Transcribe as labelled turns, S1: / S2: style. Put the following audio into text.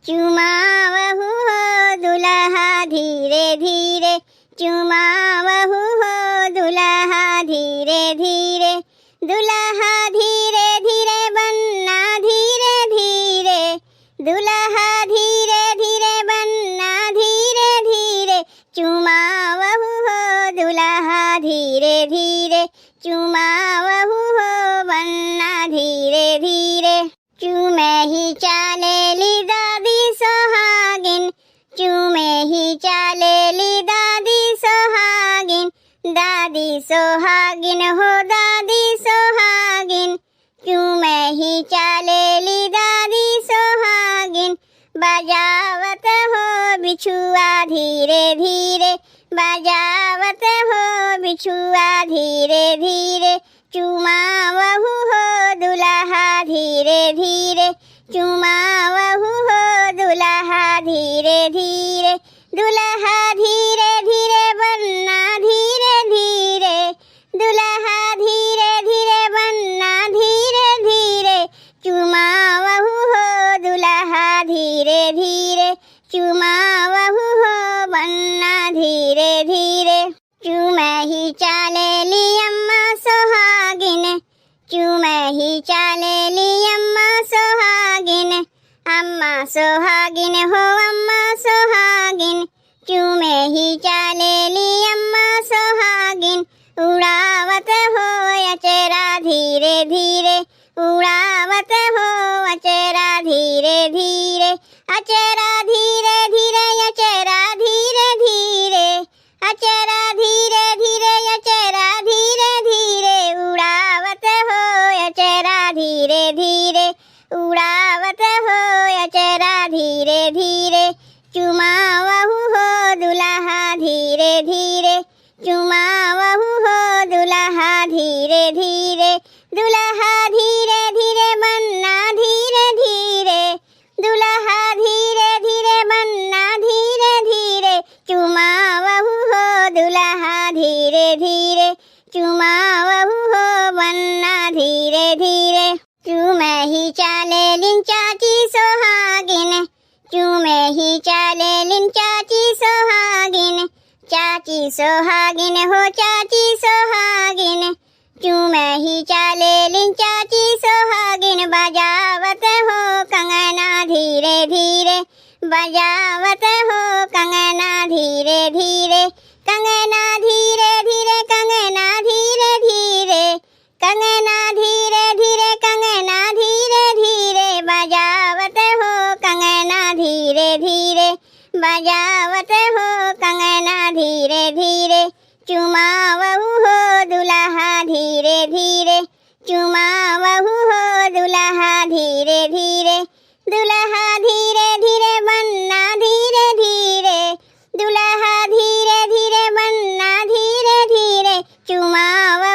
S1: चुमावहु हो दुल्हा धीरे धीरे, चुमावहु हो दुल्हा धीरे धीरे, दुल्हा धीरे धीरे बनना धीरे धीरे, दुल्हा धीरे धीरे बनना धीरे धीरे, चुमावहु हो दुल्हा धीरे धीरे, चुमावहु हो बनना धीरे धीरे। चूमे ही चालेली दादी सोहागिन, चूमे ही चालेली दादी सोहागिन, दादी सोहागिन हो दादी सोहागिन, चूमे ही चालेली दादी सोहागिन, बजावत हो बिछुआ धीरे धीरे, बजावत हो बिछुआ धीरे धीरे, चुमावहु हो दुल्हा धीरे धीरे, चुमावहु हो दुल्हा धीरे धीरे, दुल्हा धीरे धीरे बनना धीरे धीरे, दुल्हा धीरे धीरे बनना धीरे धीरे, चुमावहु हो दुल्हा धीरे धीरे, चुमावहु हो बनना धीरे धीरे। चूमे ही चालेली अम्मा सोहागिन, चूमे ही चालेली अम्मा सोहागिन, अम्मा सोहागिन हो अम्मा सोहागिन, चूमे ही चालेली अम्मा सोहागिन, उड़ावत हो अचरा धीरे धीरे, उड़ावत हो अचरा धीरे धीरे, अचरा धीरे धीरे, अचरा धीरे धीरे, अचरा धीरे धीरे, अचरा धीरे धीरे, उड़ावत हो अचरा धीरे धीरे, उड़ावत हो अचरा धीरे धीरे, चुमावहु हो दुल्हा धीरे धीरे, चुमावहु हो दुल्हा धीरे धीरे, दुल्हा धीरे धीरे बनना धीरे धीरे, दुल्हा धीरे धीरे बनना धीरे धीरे, चुमावहु हो दुल्हा धीरे धीरे, चुमावहु हो बनना धीरे धीरे। चूमे ही चालेलिन चाची सोहागिन, चूमे ही चालेलिन चाची सोहागिन, चाची सोहागिन हो चाची सोहागिन, चूमे ही चालेलिन चाची सोहागिन, बजावत हो कंगना धीरे धीरे, बजावत हो कंगना धीरे धीरे, कंगना धीरे धीरे, कंगना धीरे धीरे, कंगना धीरे धीरे, कंगना धीरे धीरे, बजावत हो कंगना धीरे धीरे, बजावत हो कंगना धीरे धीरे, चुमावहु हो दुल्हा धीरे धीरे, चुमावहु हो दुल्हा धीरे धीरे, दुल्हा धीरे धीरे बनना धीरे धीरे, दुल्हा धीरे धीरे बनना धीरे धीरे, चुमावहु